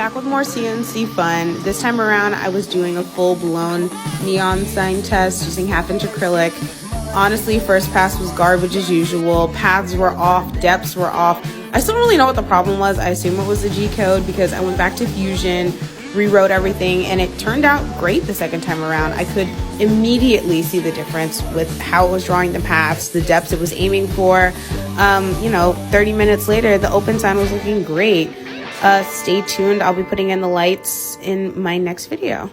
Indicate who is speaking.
Speaker 1: Back with more CNC fun. This time around I was doing a full-blown neon sign test using 1/2-inch acrylic. Honestly, first pass was garbage as usual. Paths were off, depths were off. I still don't really know what the problem was. I assume it was the G code because I went back to Fusion, rewrote everything, and it turned out great the second time around. I could immediately see the difference with how it was drawing the paths, the depths it was aiming for. 30 minutes later, the open sign was looking great. Stay tuned. I'll be putting in the lights in my next video.